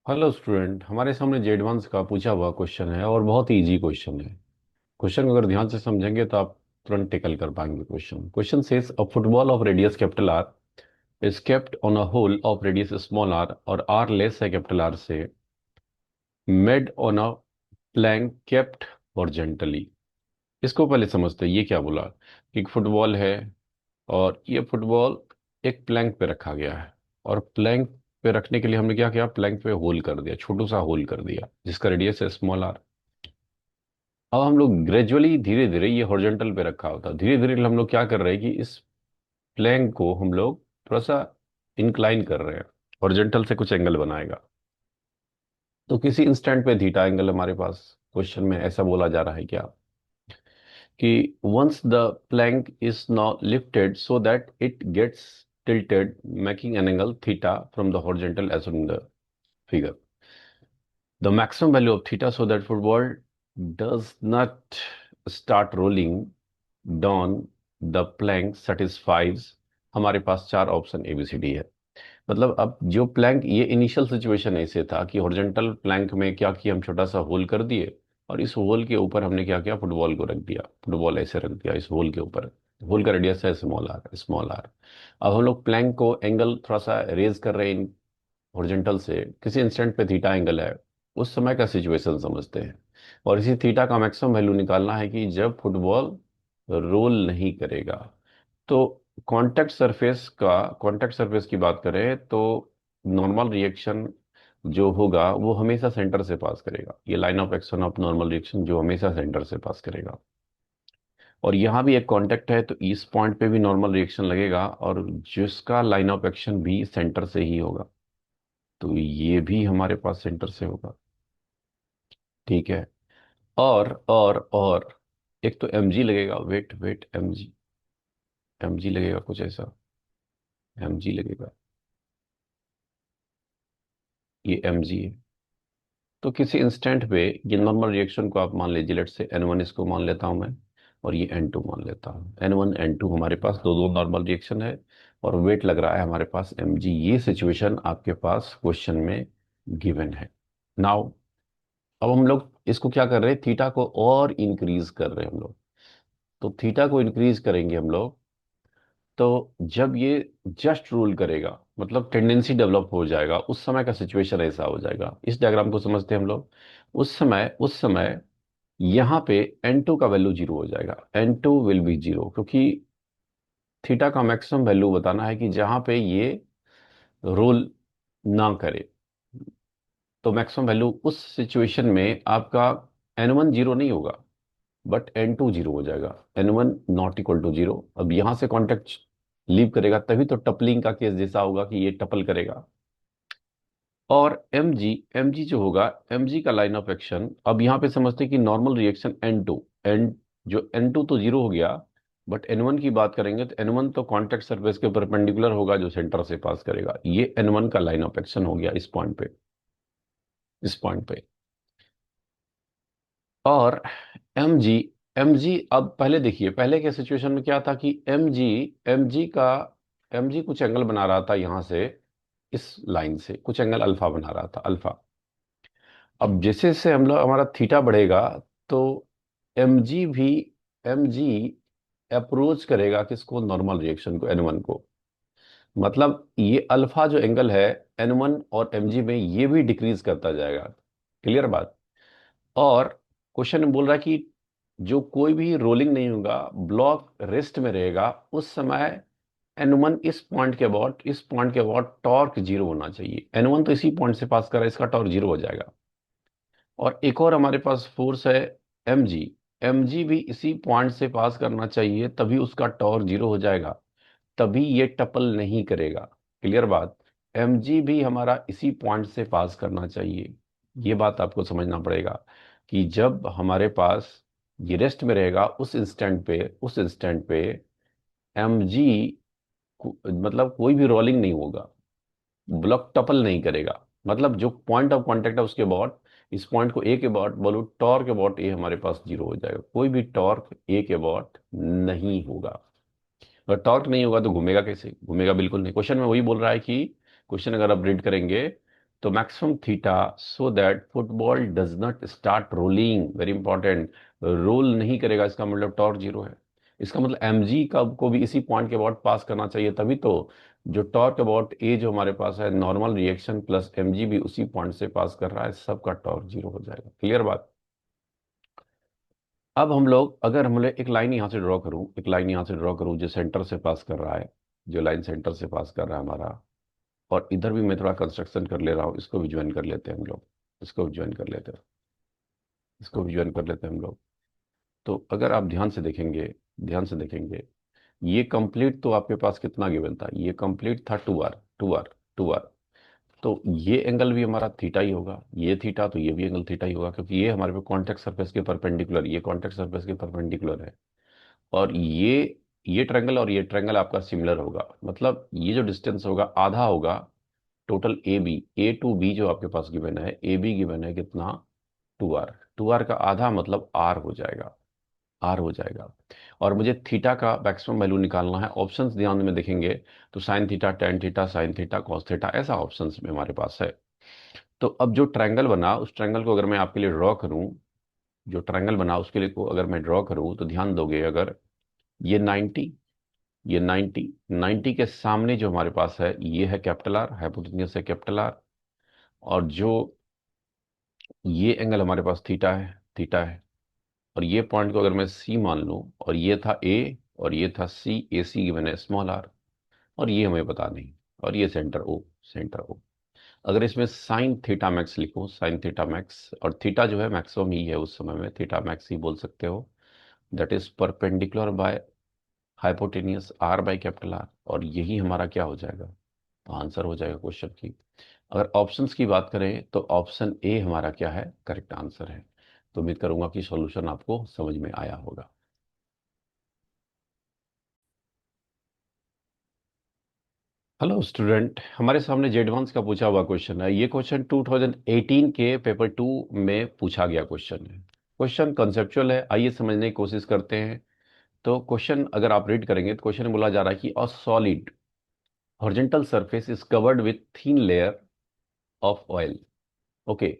Hello student, हमारे सामने जेडवांस का पूछा हुआ क्वेश्चन है और बहुत ही इजी क्वेश्चन है। क्वेश्चन को अगर ध्यान से समझेंगे तो आप तुरंत टेकल कर पाएंगे। Question question says a football of radius capital R is kept on a hole of radius small R और आर लेस है कैपिटल आर से, made on a plank kept horizontally. इसको पहले समझते हैं। ये क्या बोला कि एक फुटबॉल है और ये फुटबॉल एक प्लैंक पे रखा गया है, और प्लैंक पे रखने के लिए हमने क्या किया, प्लैंक पे होल कर दिया, छोटू सा होल कर दिया जिसका रेडियस है स्मॉल आर। अब हम लोग ग्रेजुअली धीरे धीरे ये हॉरिजॉन्टल पे रखा होता, धीरे धीरे हम लोग क्या कर रहे हैं कि इस प्लैंक को हम लोग थोड़ा सा इंक्लाइन कर रहे हैं, हॉरिजॉन्टल से कुछ एंगल बनाएगा। तो किसी इंस्टेंट पे थीटा एंगल हमारे पास क्वेश्चन में ऐसा बोला जा रहा है क्या कि once the plank is now lifted so that it gets tilted making an angle theta from the horizontal as shown in the figure. The maximum value of theta so that football does not start rolling down the plank satisfies। हमारे पास चार option ABCD है। मतलब अब जो Planck, ये initial situation ऐसे था कि हॉरिजॉन्टल प्लैंक में क्या किया, हम छोटा सा होल कर दिए और इस होल के ऊपर हमने क्या किया, फुटबॉल को रख दिया, फुटबॉल ऐसे रख दिया इस होल के ऊपर। होल का रेडियस है स्मॉल आर, स्मॉल आर। अब हम लोग प्लैंक को एंगल थोड़ा सा रेज कर रहे हैं हॉरिजॉन्टल से, किसी इंस्टेंट पे थीटा एंगल है, उस समय का सिचुएशन समझते हैं। और इसी थीटा का मैक्सिमम वैल्यू निकालना है कि जब फुटबॉल रोल नहीं करेगा। तो कांटेक्ट सरफेस की बात करें तो नॉर्मल रिएक्शन जो होगा वो हमेशा सेंटर से पास करेगा। ये line of action of normal reaction जो हमेशा सेंटर से पास करेगा। और यहाँ भी एक कांटेक्ट है तो इस पॉइंट पे भी नॉर्मल रिएक्शन लगेगा और जिसका लाइन ऑफ एक्शन भी सेंटर से ही होगा, तो ये भी हमारे पास सेंटर से होगा। ठीक है। और एक तो mg लगेगा, वेट वेट mg लगेगा कुछ ऐसा, mg लगेगा, ये mg है। तो किसी इंस्टेंट पे ये नॉर्मल रिएक्शन को आप मान लीजिए, लेट से N1 इसको मान लेता हूं मैं और ये N2 मान लेता हूं। N1 N2 हमारे पास दो दो नॉर्मल रिएक्शन है और वेट लग रहा है हमारे पास mg। ये सिचुएशन आपके पास क्वेश्चन में गिवन है। नाउ अब हम लोग इसको क्या कर रहे हैं, थीटा को और इंक्रीज कर रहे हैं हम लोग। तो थीटा को इंक्रीज करेंगे हम लोग, तो जब ये जस्ट रूल करेगा मतलब टेंडेंसी डेवलप हो जाएगा, उस समय का सिचुएशन ऐसा हो जाएगा। इस डायग्राम को समझते हैं हम लोग। उस समय यहाँ पे N2 का वैल्यू जीरो हो जाएगा, N2 विल बी जीरो, क्योंकि थीटा का मैक्सिमम वैल्यू बताना है कि जहां पे ये रोल ना करे। तो मैक्सिमम वैल्यू उस सिचुएशन में आपका N1 जीरो नहीं होगा बट N2 जीरो हो जाएगा, N1 not equal to zero. अब यहां से कॉन्टेक्ट लीव करेगा तभी तो टपलिंग का केस जैसा होगा कि ये टपल करेगा। और mg जो होगा, mg का लाइन ऑफ एक्शन अब यहाँ पे समझते हैं कि नॉर्मल रिएक्शन N2 एन जो N2 तो जीरो हो गया, बट N1 की बात करेंगे तो N1 तो कांटेक्ट सरफेस के परपेंडिकुलर होगा जो सेंटर से पास करेगा। ये N1 का लाइन ऑफ एक्शन हो गया इस पॉइंट पे, इस पॉइंट पे। और mg mg अब पहले देखिए, पहले के सिचुएशन में क्या था कि mg कुछ एंगल बना रहा था यहाँ से, इस लाइन से कुछ एंगल अल्फा बना रहा था, अल्फा। अब जैसे जैसे हम लोग हमारा थीटा बढ़ेगा तो एम जी अप्रोच करेगा किसको, नॉर्मल रिएक्शन को, N1 को। मतलब ये अल्फा जो एंगल है N1 और mg में, ये भी डिक्रीज करता जाएगा। क्लियर बात। और क्वेश्चन में बोल रहा है कि जो कोई भी रोलिंग नहीं होगा, ब्लॉक रेस्ट में रहेगा, उस समय N1 इस पॉइंट के अबाउट टॉर्क जीरो होना चाहिए। N1 तो इसी पॉइंट से पास कर रहा है, इसका टॉर्क जीरो हो जाएगा। और एक और हमारे पास फोर्स है mg, mg भी इसी पॉइंट से पास करना चाहिए तभी उसका टॉर्क जीरो हो जाएगा, तभी ये टपल नहीं करेगा। क्लियर बात। mg भी हमारा इसी पॉइंट से पास करना चाहिए। ये बात आपको समझना पड़ेगा कि जब हमारे पास ये रेस्ट में रहेगा उस इंस्टेंट पे mg मतलब कोई भी रोलिंग नहीं होगा, ब्लॉक टपल नहीं करेगा। मतलब जो पॉइंट ऑफ कांटेक्ट है उसके अबाउट, इस पॉइंट को ए के अबाउट बोलो, टॉर्क अबाउट ए हमारे पास जीरो हो जाएगा, कोई भी टॉर्क ए के अबाउट नहीं होगा। अगर टॉर्क नहीं होगा तो घूमेगा कैसे, घूमेगा बिल्कुल नहीं। क्वेश्चन में वही बोल रहा है कि क्वेश्चन अगर आप रीड करेंगे तो maximum theta so that football does not start rolling, very important, roll नहीं करेगा, इसका मतलब टॉर्क जीरो है। इसका मतलब mg का को भी इसी पॉइंट के अबाउट पास करना चाहिए, तभी तो जो टॉर्क अबाउट ए जो हमारे पास है, नॉर्मल रिएक्शन प्लस mg भी उसी पॉइंट से पास कर रहा है, सबका टॉर्क जीरो हो जाएगा। क्लियर बात। अब हम लोग, अगर हम लोग एक लाइन यहाँ से ड्रॉ करूँ, एक लाइन यहाँ से ड्रॉ करूँ जो सेंटर से पास कर रहा है, जो लाइन सेंटर से पास कर रहा है हमारा, और इधर भी मैं थोड़ा कंस्ट्रक्शन कर ले रहा हूँ, इसको भी ज्वाइन कर लेते हैं हम लोग, इसको भी ज्वाइन कर लेते हैं, इसको भी ज्वाइन कर लेते हैं हम लोग। तो अगर आप ध्यान से देखेंगे, ध्यान से देखेंगे, ये कंप्लीट तो आपके पास कितना गिवन था, ये कंप्लीट था 2r, 2r, 2r। तो ये एंगल भी हमारा थीटा ही होगा, ये थीटा, तो ये भी एंगल थीटा ही होगा, क्योंकि ये हमारे पे कॉन्टेक्ट सरफेस के परपेंडिकुलर, ये कॉन्टेक्ट सरफेस के परपेंडिकुलर है। और ये ट्रायंगल और ये ट्रायंगल आपका सिमिलर होगा, मतलब ये जो डिस्टेंस होगा आधा होगा टोटल ए टू बी जो आपके पास गिवन है, ए बी गिवन है कितना, 2r, 2r का आधा मतलब r हो जाएगा, r हो जाएगा। और मुझे थीटा का मैक्सिमम वैल्यू निकालना है। ऑप्शंस ध्यान में देखेंगे तो sine theta, tan theta, sine theta, cos theta, ऐसा ऑप्शंस में हमारे पास है। तो अब जो ट्रायंगल बना, उस ट्रायंगल को अगर मैं आपके लिए ड्रॉ करूं, जो ट्रायंगल बना उसके लिए को अगर मैं ड्रॉ करूं, तो ध्यान दोगे, अगर ये 90, ये 90, 90 के सामने जो हमारे पास है ये है कैपिटल आर, हाइपोटेन्यूस है कैपिटल आर। और जो ये एंगल हमारे पास थीटा है, थीटा है। और ये पॉइंट को अगर मैं सी मान लूं, और ये था ए और ये था सी, ए सी गिवन है स्मॉल आर, और ये हमें पता नहीं, और ये सेंटर ओ, सेंटर ओ। अगर इसमें साइन थीटा मैक्स लिखूं, साइन थीटा मैक्स, और थीटा जो है मैक्सिमम ही है उस समय में, थीटा मैक्स ही बोल सकते हो, that is perpendicular by hypotenuse R by capital R, और यही हमारा क्या हो जाएगा, तो आंसर हो जाएगा क्वेश्चन की। अगर ऑप्शंस की बात करें तो ऑप्शन ए हमारा क्या है, करेक्ट आंसर है। तो उम्मीद करूंगा कि सॉल्यूशन आपको समझ में आया होगा। हेलो स्टूडेंट, हमारे सामने जेडवांस का पूछा हुआ क्वेश्चन है। ये क्वेश्चन 2018 के पेपर 2 में पूछा गया क्वेश्चन है। क्वेश्चन कंसेप्चुअल है, आइए समझने की कोशिश करते हैं। तो क्वेश्चन अगर आप रीड करेंगे तो क्वेश्चन में बोला जा रहा है कि a solid horizontal surface is covered with thin layer of oil. Okay,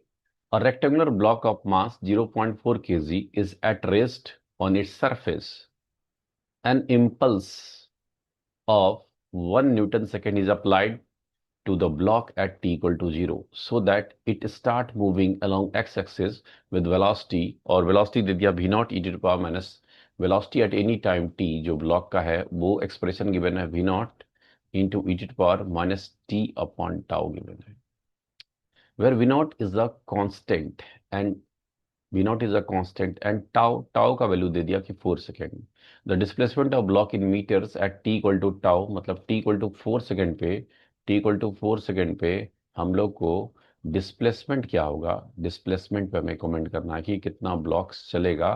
a rectangular block of mass 0.4 kg is at rest on its surface. An impulse of 1 Newton second is applied to the block at t equal to 0 so that it start moving along x-axis with velocity, और velocity दे दिया v not e to the power minus velocity at any time t, जो block का है वो expression given है v not into e to the power minus t upon tau given है, where v naught is the constant and v naught is a constant and tau का value दे दिया कि 4 second. The displacement of block in metres at t equal to tau, मतलब t equal to 4 second पे, t equal to 4 second पे हम लोग को डिस्प्लेसमेंट क्या होगा, डिस्प्लेसमेंट पे हमें कमेंट करना है कि कितना ब्लॉक्स चलेगा,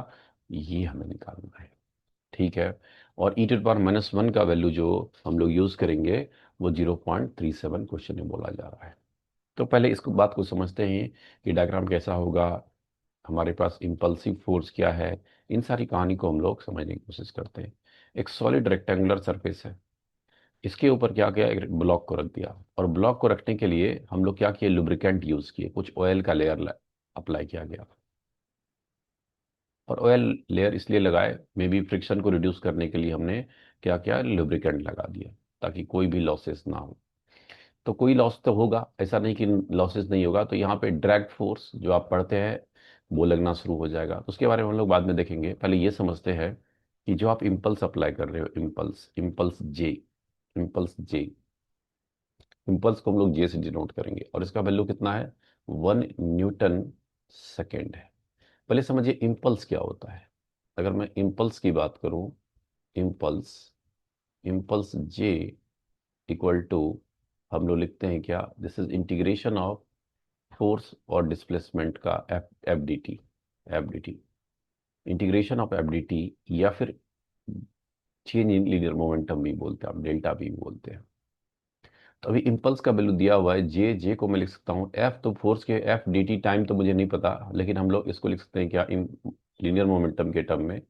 ये हमें निकालना है। ठीक है। और ई टू पावर माइनस वन का वैल्यू जो हम लोग यूज करेंगे वो 0.37 क्वेश्चन में बोला जा रहा है। तो पहले इसको बात को समझते हैं कि डायग्राम कैसा होगा, हमारे पास इम्पल्सिव फोर्स क्या है, इन सारी कहानी को हम लोग समझने की कोशिश करते हैं। एक सॉलिड रेक्टेंगुलर सरफेस है, इसके ऊपर क्या किया, एक ब्लॉक को रख दिया, और ब्लॉक को रखने के लिए हम लोग क्या किए, लुब्रिकेंट यूज किए, कुछ ऑयल का लेयर अप्लाई किया गया। और ऑयल लेयर इसलिए लगाए, मे बी फ्रिक्शन को रिड्यूस करने के लिए हमने क्या किया, लुब्रिकेंट लगा दिया, ताकि कोई भी लॉसेस ना हो। तो कोई लॉस तो होगा, ऐसा नहीं कि लॉसेस नहीं होगा। तो यहाँ पे ड्रैग फोर्स जो आप पढ़ते हैं वो लगना शुरू हो जाएगा, तो उसके बारे में हम लोग बाद में देखेंगे। पहले ये समझते हैं कि जो आप इम्पल्स अप्लाई कर रहे हो, इम्पल्स, इम्पल्स जे, इम्पल्स जे, इम्पल्स को हम लोग जे से डिनोट करेंगे, और इसका वैल्यू कितना है, 1 न्यूटन सेकेंड है। पहले समझिए इम्पल्स क्या होता है। अगर मैं इम्पल्स की बात करूं, impulse, impulse J equal to, हम लोग लिखते हैं क्या, this is integration of force और डिस्प्लेसमेंट का F D T, F D T, integration of F D T, या फिर चेंज इन लीनियर मोमेंटम भी बोलते हैं, हम डेल्टा भी बोलते हैं। तो अभी इम्पल्स का वैल्यू दिया हुआ है जे, जे को मैं लिख सकता हूँ एफ, तो फोर्स के एफ डी टी, टाइम तो मुझे नहीं पता, लेकिन हम लोग इसको लिख सकते हैं क्या, लीनियर मोमेंटम के टर्म में,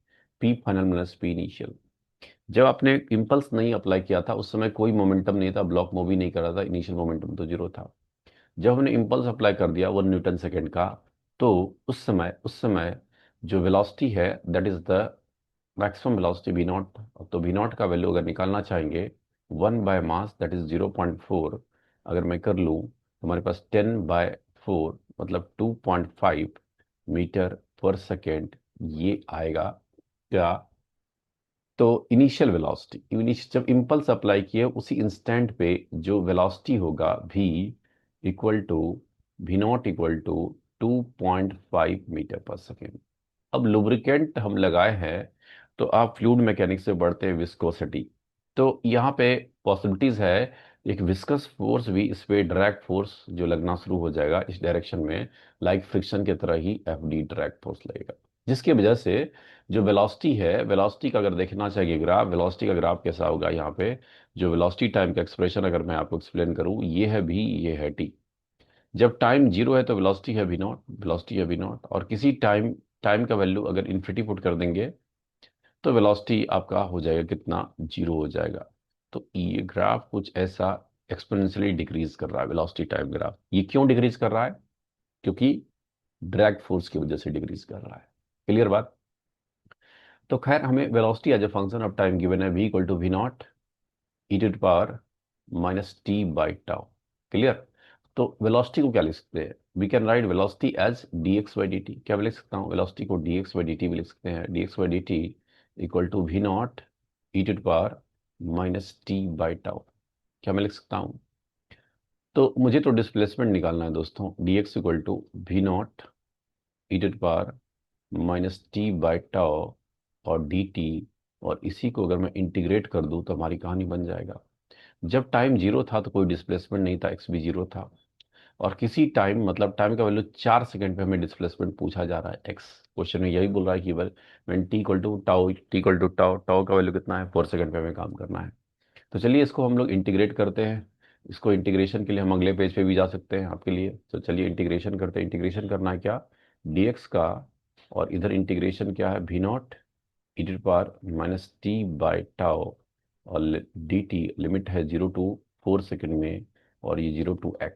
P final minus P initial. जब आपने इम्पल्स नहीं अप्लाई किया था उस समय कोई मोमेंटम नहीं था, ब्लॉक मूव ही नहीं कर रहा था, इनिशियल मोमेंटम तो जीरो था। जब हमने इम्पल्स अप्लाई कर दिया 1 न्यूटन सेकेंड का, तो उस समय जो वेलोसिटी है that is the maximum velocity V naught. तो वी नॉट का वैल्यू अगर निकालना चाहेंगे, 1/मास दैट इज 0.4 अगर मैं कर लूँ, तो हमारे पास 10/4 मतलब 2.5 मीटर पर सेकेंड ये आएगा क्या। तो इनिशियल वेलोसिटी, जब इम्पल्स अप्लाई किए उसी इंस्टेंट पे जो वेलोसिटी होगा इक्वल टू v0 = 2.5 मीटर पर सेकेंड। अब लुब्रिकेंट हम लगाए हैं, तो आप फ्लूइड मैकेनिक्स से बढ़ते हैं विस्कोसिटी। तो यहाँ पे पॉसिबिलिटीज है एक विस्कस फोर्स भी इस पे डायरेक्ट फोर्स जो लगना शुरू हो जाएगा इस डायरेक्शन में, लाइक फ्रिक्शन की तरह ही एफडी डायरेक्ट फोर्स लगेगा, जिसकी वजह से जो वेलोसिटी है, वेलोसिटी का अगर देखना चाहिए ग्राफ, वेलोसिटी का ग्राफ कैसा होगा यहाँ पे, जो वेलोसिटी टाइम का एक्सप्रेशन अगर मैं आपको एक्सप्लेन करूँ, ये है भी, ये है टी। जब टाइम जीरो है तो वेलोसिटी है वी नॉट, वेलोसिटी है वी नॉट, और किसी टाइम टाइम का वैल्यू अगर इन्फिनिटी पुट कर देंगे तो वेलोसिटी आपका हो जाएगा कितना, जीरो हो जाएगा। तो ये ग्राफ कुछ ऐसा एक्सपोनेंशियली डिक्रीज कर रहा है, वेलोसिटी टाइम ग्राफ। ये क्यों डिक्रीज कर रहा है? क्योंकि ड्रैग फोर्स की वजह से डिक्रीज कर रहा है। क्लियर बात? तो खैर, हमें velocity as a function of time given है v = v0 e⁻टी/टाउ। क्लियर? तो वेलोसिटी को क्या लिख सकते हैं? We can write velocity as dx/dt। क्या भी लिख सकता हूँ? वेलोसिटी को dx/dt भी लिख सकते हैं। dx/dt = v0 e⁻t/टाउ। क्या मैं लिख सकता हूँ? तो मुझे तो डिस्प्लेसमेंट निकालना है दोस्तों। dx = v0 e⁻t/टाउ और dt, और इसी को अगर मैं इंटीग्रेट कर दूं तो हमारी कहानी बन जाएगा। जब टाइम जीरो था तो कोई डिस्प्लेसमेंट नहीं था, एक्स भी जीरो था, और किसी टाइम मतलब टाइम का वैल्यू 4 सेकंड पे हमें डिस्प्लेसमेंट पूछा जा रहा है एक्स। क्वेश्चन में यही बोल रहा है कि when T equal to tau tau का वैल्यू कितना है, 4 सेकंड पे हमें काम करना है। तो चलिए इसको हम लोग इंटीग्रेट करते हैं। इसको इंटीग्रेशन के लिए हम अगले पेज पे भी जा सकते हैं आपके लिए। तो चलिए इंटीग्रेशन करते हैं। इंटीग्रेशन करना है क्या, dx का, और इधर इंटीग्रेशन क्या है, v0 e⁻t/टाउ, और dt लिमिट है 0 to 4 सेकंड में, और ये 0 to x।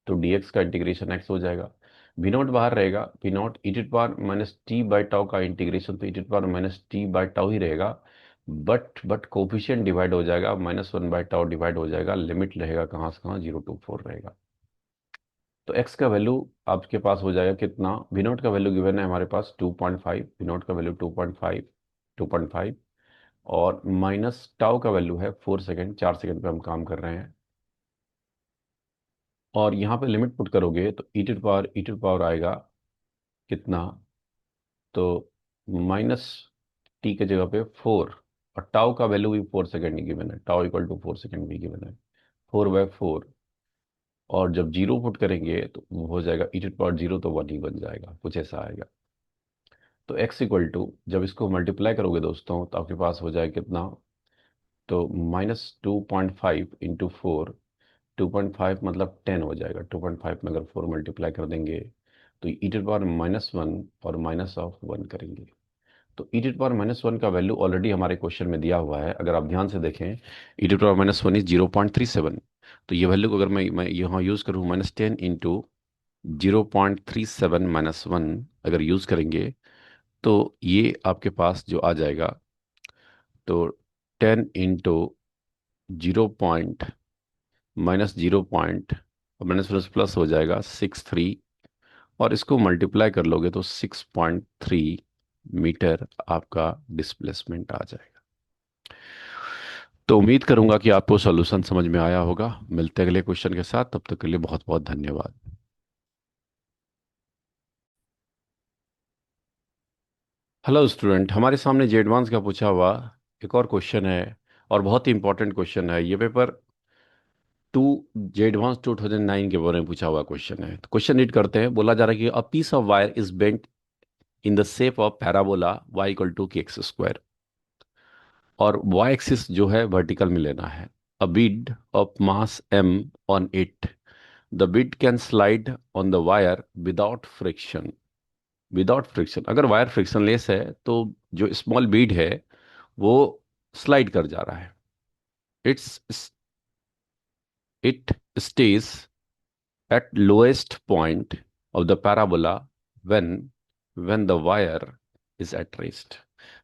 तो dx का इंटीग्रेशन x हो जाएगा, v0 बाहर रहेगा, v0 e⁻t/टाउ का इंटीग्रेशन तो e⁻t/टाउ ही रहेगा, बट कोफिशिएंट डिवाइड हो जाएगा, -1/टाउ डिवाइड हो जाएगा, लिमिट रहेगा कहाँ से कहाँ, 0 to 4 रहेगा। तो x का वैल्यू आपके पास हो जाएगा कितना, v0 का वैल्यू गिवन है हमारे पास 2.5, v0 का वैल्यू 2.5, और माइनस टाउ का वैल्यू है 4 सेकंड, 4 सेकंड पे हम काम कर रहे हैं। और यहाँ पे लिमिट पुट करोगे तो e⁻ आएगा कितना, तो -t के जगह पे 4, और टाउ का वैल्यू भी 4 सेकंड ही गिवन है, टाउ = 4 सेकंड भी गिवन है, 4/4। और जब जीरो पुट करेंगे तो वो हो जाएगा e⁻0, तो 1 ही बन जाएगा, कुछ ऐसा आएगा। तो x जब इसको मल्टीप्लाई करोगे दोस्तों तो आपके पास हो जाएगा कितना, तो -2.5 × 4, 2.5 मतलब 10 हो जाएगा। 2.5 में अगर 4 मल्टीप्लाई कर देंगे तो e⁻−1 और -1 करेंगे। तो e⁻−1 का वैल्यू ऑलरेडी हमारे क्वेश्चन में दिया हुआ है, अगर आप ध्यान से देखें, e⁻−1 इज 0.37। तो ये वैल्यू को अगर मैं यहाँ यूज़ करूँ, -10 × 0.37 - 1 अगर यूज़ करेंगे, तो ये आपके पास जो आ जाएगा, तो 10 × 0 -0 और माइनस प्लस प्लस हो जाएगा 63, और इसको मल्टीप्लाई कर लोगे तो 6.3 मीटर आपका डिस्प्लेसमेंट आ जाएगा। तो उम्मीद करूंगा कि आपको सॉल्यूशन समझ में आया होगा। मिलते हैं अगले क्वेश्चन के साथ, तब तक के लिए बहुत बहुत धन्यवाद। हेलो स्टूडेंट, हमारे सामने जे एडवांस का पूछा हुआ एक और क्वेश्चन है, और बहुत ही इंपॉर्टेंट क्वेश्चन है। ये पेपर टू जे एडवांस 2009 के बारे में पूछा हुआ क्वेश्चन है। तो क्वेश्चन रीड करते हैं। बोला जा रहा है कि a piece of wire is bent in the shape of parabola y = kx², और y एक्सिस जो है वर्टिकल में लेना है। A bead of mass m on it, the bead can slide on the wire without friction. Without friction, अगर wire frictionless है तो जो स्मॉल बीड है वो स्लाइड कर जा रहा है। It's it stage at lowest point of the parabola when when the wire is at rest।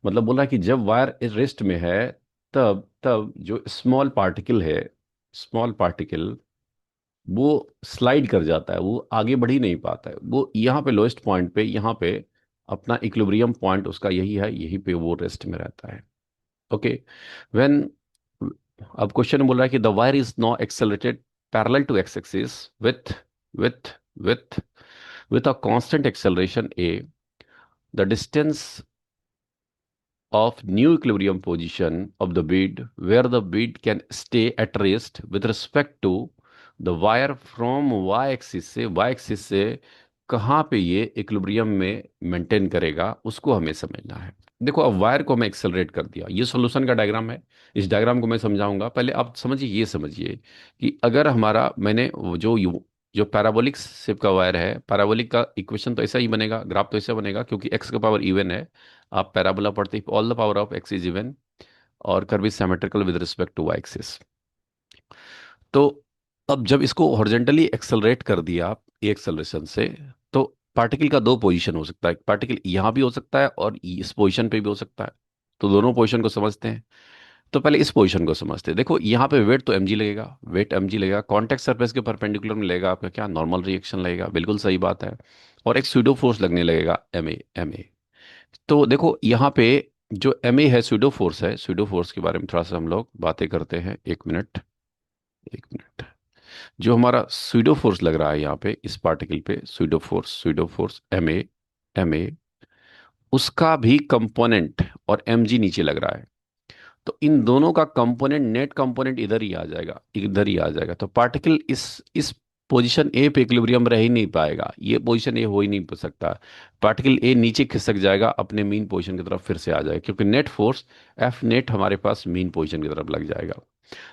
मतलब बोला कि जब वायर रेस्ट में है, तब तब जो स्मॉल पार्टिकल है, स्मॉल पार्टिकल वो स्लाइड कर जाता है, वो आगे बढ़ ही नहीं पाता है, वो यहाँ पे लोएस्ट पॉइंट पे, यहाँ पे अपना इक्विलिब्रियम पॉइंट उसका यही है, यहीं पे वो रेस्ट में रहता है। ओके। व्हेन, अब क्वेश्चन बोल रहा है कि the wire is now accelerated parallel to X axis with with with with a constant acceleration a, the distance of new equilibrium position of the bead where the bead can stay at rest with respect to the wire from y axis से, y axis से कहाँ पे ये equilibrium में maintain करेगा, उसको हमें समझना है। देखो, अब वायर को हमें एक्सेलरेट कर दिया, ये सॉल्यूशन का डायग्राम है। इस डायग्राम को मैं समझाऊंगा, पहले आप समझिए, ये समझिए कि अगर हमारा, मैंने वो जो पैराबोलिक शेप का वायर है, पैराबोलिक का इक्वेशन तो ऐसा ही बनेगा, ग्राफ तो ऐसा बनेगा, क्योंकि एक्स का पावर इवन है। आप पैराबोला पढ़ते ही, all the power of X is even और curve is symmetrical with respect to Y axis. तो अब जब इसको हॉरिजॉन्टली एक्सेलरेट कर दिया आप ए एक्सेलरेशन से, तो पार्टिकल का दो पोजीशन हो सकता है, पार्टिकल यहाँ भी हो सकता है और इस पोजीशन पे भी हो सकता है। तो दोनों पोजीशन को समझते हैं। तो पहले इस पोजीशन को समझते हैं। देखो, यहाँ पे वेट तो mg लगेगा, वेट mg लगेगा, कॉन्टेक्ट सरफेस के परपेंडिकुलर में लगेगा आपका क्या, नॉर्मल रिएक्शन लगेगा, बिल्कुल सही बात है। और एक स्यूडो फोर्स लगने लगेगा ma। तो देखो यहाँ पे जो ma है, स्यूडो फोर्स है, स्यूडो फोर्स के बारे में थोड़ा सा हम लोग बातें करते हैं, एक मिनट, एक मिनट। जो हमारा स्यूडो फोर्स लग रहा है यहाँ पे इस पार्टिकल पे, स्यूडो फोर्स ma उसका भी कंपोनेंट और mg नीचे लग रहा है। तो इन दोनों का कंपोनेंट, नेट कंपोनेंट इधर ही आ जाएगा, इधर ही आ जाएगा। तो पार्टिकल इस पोजीशन ए पे इक्विलिब्रियम रह ही नहीं पाएगा, ये पोजीशन ए हो ही नहीं सकता। पार्टिकल ए नीचे खिसक जाएगा, अपने मीन पोजीशन की तरफ फिर से आ जाएगा, क्योंकि नेट फोर्स एफ नेट हमारे पास मीन पोजीशन की तरफ लग जाएगा।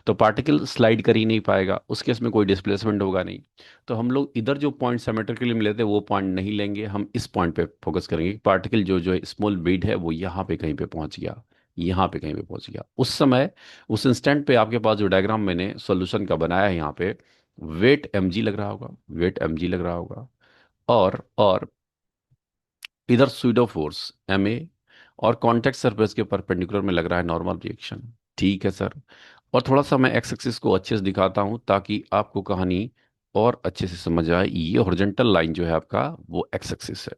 तो पार्टिकल स्लाइड कर ही नहीं पाएगा, उस केस में कोई डिस्प्लेसमेंट होगा नहीं। तो हम लोग इधर जो पॉइंट सिमेट्रिकली में लेते हैं वो पॉइंट नहीं लेंगे, हम इस पॉइंट पे फोकस करेंगे। पार्टिकल जो जो स्मॉल बीड है वो यहाँ पे कहीं पे पहुंच गया, यहाँ पे कहीं पे पहुंच गया। उस समय, उस इंस्टेंट पे आपके पास जो डायग्राम मैंने सॉल्यूशन का बनाया है यहाँ पे, वेट mg लग रहा होगा, वेट mg लग रहा होगा, और इधर स्यूडो फोर्स ma, और कॉन्टेक्ट सरफेस के परपेंडिकुलर में लग रहा है नॉर्मल रिएक्शन। ठीक है सर। और थोड़ा सा मैं एक्स एक्सिस को अच्छे से दिखाता हूं ताकि आपको कहानी और अच्छे से समझ आए। ये हॉरिजॉन्टल लाइन जो है आपका, वो एक्स एक्सिस है।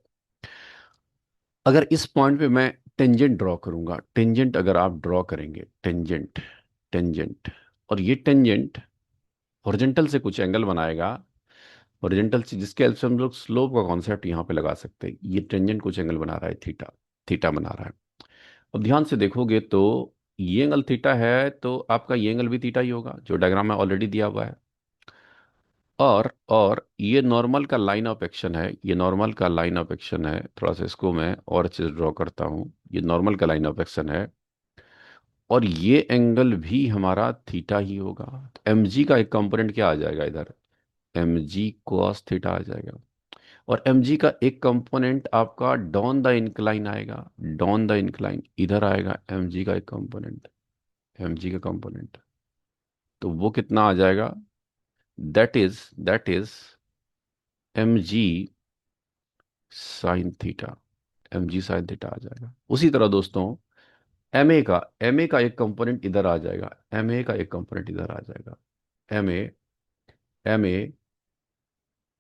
अगर इस पॉइंट पे मैं टेंजेंट ड्रॉ करूंगा, टेंजेंट अगर आप ड्रॉ करेंगे, टेंजेंट, टेंजेंट, और ये टेंजेंट हॉरिजॉन्टल से कुछ एंगल बनाएगा, हॉरिजॉन्टल से, जिसके हेल्प से हम लोग स्लोप का कॉन्सेप्ट यहाँ पे लगा सकते हैं। ये टेंजेंट कुछ एंगल बना रहा है, थीटा, थीटा बना रहा है। अब ध्यान से देखोगे तो ये एंगल थीटा है, तो आपका ये एंगल भी थीटा ही होगा, जो डायग्राम में ऑलरेडी दिया हुआ है। और ये नॉर्मल का लाइन ऑफ एक्शन है, ये नॉर्मल का लाइन ऑफ एक्शन है। थोड़ा सा इसको मैं और अच्छे से ड्रॉ करता हूँ। ये नॉर्मल का लाइन ऑफ एक्शन है, और ये एंगल भी हमारा थीटा ही होगा। तो mg का एक कंपोनेंट क्या आ जाएगा इधर, mg cos थीटा आ जाएगा। और mg का एक कंपोनेंट आपका डॉन द इंक्लाइन आएगा, डॉन द इंक्लाइन इधर आएगा mg का एक कंपोनेंट, mg का कंपोनेंट। तो वो कितना आ जाएगा, that is mg sine theta, mg sine theta आ जाएगा। उसी तरह दोस्तों, ma का एक कंपोनेंट इधर आ जाएगा, ma का एक कंपोनेंट इधर आ जाएगा, ma ma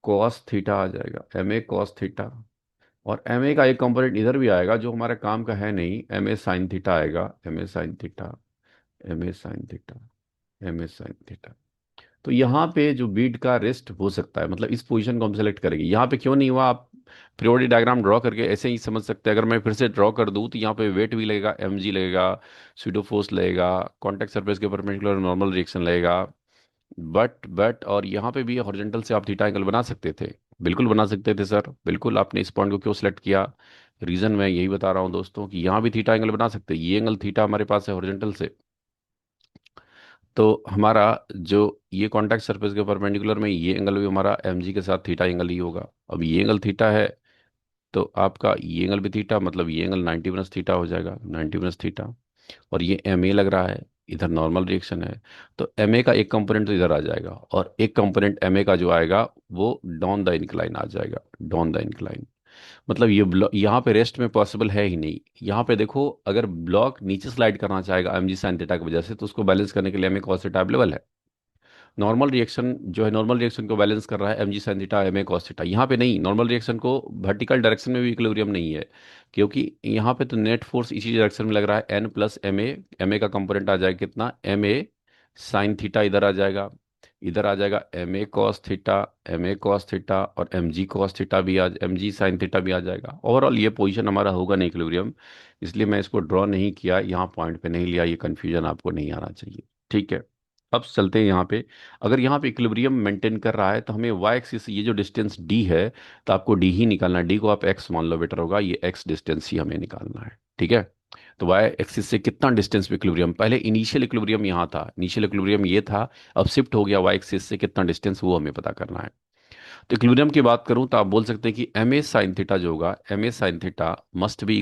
cos थीटा आ जाएगा, ma cos थीटा। और ma का एक कंपोनेंट इधर भी आएगा, जो हमारे काम का है नहीं, ma साइन थीटा आएगा, ma sine theta, ma sine theta, ma sine theta. तो यहाँ पे जो बीट का रेस्ट हो सकता है, मतलब इस पोजीशन को हम सेलेक्ट करेंगे। यहाँ पे क्यों नहीं हुआ, आप पीरियोडिक डायग्राम ड्रॉ करके ऐसे ही समझ सकते हैं। अगर मैं फिर से ड्रॉ कर दूँ तो यहाँ पे वेट भी लगेगा, mg लगेगा, स्यूडो फोर्स लगेगा, कॉन्टेक्ट सरफेस के परपेंडिकुलर नॉर्मल रिएक्शन लगेगा। बट और यहाँ पे भी हॉरिजॉन्टल से आप थीटा एंगल बना सकते थे, बिल्कुल बना सकते थे सर, बिल्कुल। आपने इस पॉइंट को क्यों सिलेक्ट किया, रीजन मैं यही बता रहा हूँ दोस्तों, कि यहाँ भी थीटा एंगल बना सकते हैं। ये एंगल थीटा हमारे पास है हॉरिजॉन्टल से, तो हमारा जो ये कॉन्टैक्ट सरफेस के परपेंडिकुलर में ये एंगल भी हमारा mg के साथ थीटा एंगल ही होगा। अब ये एंगल थीटा है, तो आपका ये एंगल भी थीटा, मतलब ये एंगल 90 माइनस थीटा हो जाएगा, 90 माइनस थीटा। और ये ma लग रहा है, इधर नॉर्मल रिएक्शन है, तो एम ए का एक कंपोनेंट तो इधर आ जाएगा, और एक कंपोनेंट एम ए का जो आएगा वो डाउन द इंक्लाइन आ जाएगा, डाउन द इंक्लाइन। मतलब ये ब्लॉक यहाँ पे रेस्ट में पॉसिबल है ही नहीं। यहाँ पे देखो, अगर ब्लॉक नीचे स्लाइड करना चाहेगा एम जी साइन थीटा की वजह से, तो उसको बैलेंस करने के लिए M A cos theta available है। नॉर्मल रिएक्शन जो है, नॉर्मल रिएक्शन को बैलेंस कर रहा है M G sine theta M A cos theta. यहाँ पे नहीं, नॉर्मल रिएक्शन को वर्टिकल डायरेक्शन में भी इक्विलिब्रियम नहीं है, क्योंकि यहाँ पे तो नेट फोर्स इसी डायरेक्शन में लग रहा है, एन प्लस एम ए का कंपोनेंट आ जाएगा कितना, एम ए साइन थीटा इधर आ जाएगा, इधर आ जाएगा M A cos theta, M A cos theta, और एम जी कॉस थीटा भी आ, एम जी साइन थीटा भी आ जाएगा। ओवरऑल ये पोजीशन हमारा होगा नहीं इक्विलिब्रियम, इसलिए मैं इसको ड्रॉ नहीं किया, यहाँ पॉइंट पे नहीं लिया, ये कन्फ्यूजन आपको नहीं आना चाहिए। ठीक है, अब चलते हैं यहाँ पे। अगर यहाँ पे इक्विलिब्रियम मेंटेन कर रहा है तो हमें वाई एक्सिस, ये जो डिस्टेंस डी है, तो आपको डी ही निकालना है, डी को आप एक्स मान लो बेटर होगा, ये एक्स डिस्टेंस ही हमें निकालना है। ठीक है, तो वाई एक्सिस से कितना डिस्टेंस पे इक्विलिब्रियम, पहले इनिशियल इक्विलिब्रियम यहाँ था, इनिशियल इक्विलिब्रियम ये था, अब शिफ्ट हो गया वाई एक्सिस से कितना डिस्टेंस, वो हमें पता करना है। तो इक्विलिब्रियम की बात करूं तो आप बोल सकते हैं कि एम ए साइन थीटा जो होगा, M A sine theta must be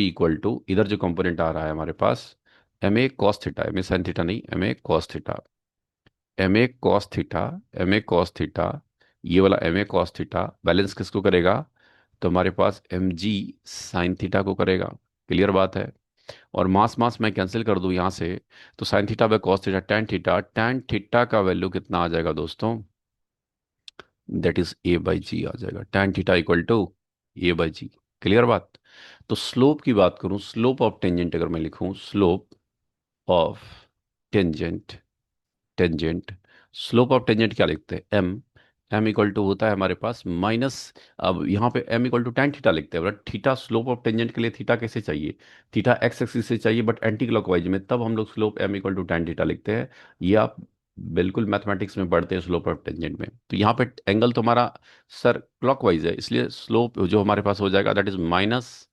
equal to इधर जो कंपोनेंट आ रहा है हमारे पास, M A cos theta, M A sine theta नहीं, M A cos theta, M A cos theta, M A cos theta, ये वाला M A cos theta balance किसको करेगा, तो हमारे पास एम जी साइन थीटा को करेगा। क्लियर बात है। और मास मास मैं कैंसिल कर दूं यहाँ से, तो sine theta by cos theta, tan theta का वैल्यू कितना आ जाएगा दोस्तों, that is A by G आ जाएगा, tan theta equal to A by G. Clear बात। तो स्लोप की बात करूं, स्लोप ऑफ टेंजेंट अगर मैं लिखूं, slope of tangent, tangent, slope of tangent क्या लिखते हैं, एम, एम इक्वल टू होता है हमारे पास माइनस, अब यहाँ पे M equal to tan theta लिखते हैं, but theta slope of tangent के लिए थीटा कैसे चाहिए, थीटा एक्स एक्सिस से चाहिए बट एंटी क्लॉकवाइज में, तब हम लोग slope M equal to tan theta लिखते हैं। ये आप बिल्कुल मैथमेटिक्स में पढ़ते हैं स्लोप ऑफ टेंजेंट में। तो यहाँ पे एंगल तो हमारा सर क्लॉकवाइज है, इसलिए स्लोप जो हमारे पास हो जाएगा that is minus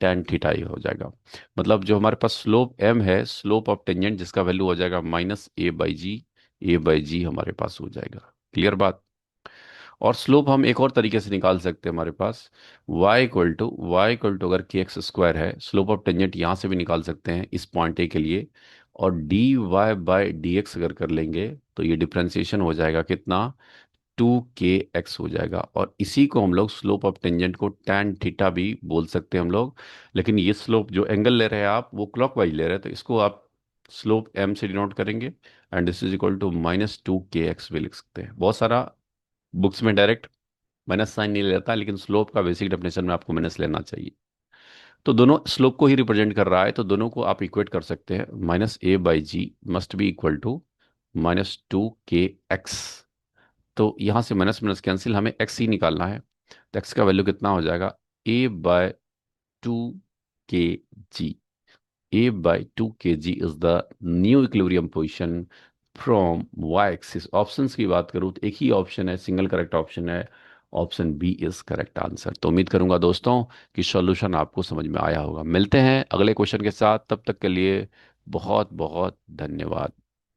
tan theta ही हो जाएगा। मतलब जो हमारे पास स्लोप एम है, स्लोप ऑफ टेंजेंट जिसका वैल्यू हो जाएगा minus A by G, A by G हमारे पास हो जाएगा। क्लियर बात। और स्लोप हम एक और तरीके से निकाल सकते हैं हमारे पास, y इक्वल टू अगर के एक्स स्क्वायर है, स्लोप ऑफ टेंजेंट यहाँ से भी निकाल सकते हैं इस पॉइंट ए के लिए, और D Y by D X अगर कर लेंगे तो ये डिफ्रेंसिएशन हो जाएगा कितना, टू के एक्स हो जाएगा। और इसी को हम लोग स्लोप ऑफ टेंजेंट को टैन थीटा भी बोल सकते हैं हम लोग। लेकिन ये स्लोप जो एंगल ले रहे हैं आप वो क्लॉकवाइज ले रहे हैं, तो इसको आप स्लोप एम से डिनोट करेंगे, and this is equal to minus two K X भी लिख सकते हैं। बहुत सारा बुक्स में डायरेक्ट माइनस साइन नहीं लेता, लेकिन स्लोप का बेसिक डेफिनेशन में आपको माइनस लेना चाहिए। तो दोनों स्लोप को ही रिप्रेजेंट कर रहा है, तो दोनों को आप इक्वेट कर सकते हैं, minus A by G must be equal to minus two K X. तो यहाँ से माइनस माइनस कैंसिल, हमें एक्स ही निकालना है, तो एक्स का वैल्यू कितना हो जाएगा, ए by two K ji, A by two K G is the new equilibrium position from Y axis. Options की बात करूँ तो एक ही ऑप्शन है, सिंगल करेक्ट ऑप्शन है, option B is correct answer. तो उम्मीद करूंगा दोस्तों कि सॉल्यूशन आपको समझ में आया होगा। मिलते हैं अगले क्वेश्चन के साथ, तब तक के लिए बहुत बहुत धन्यवाद।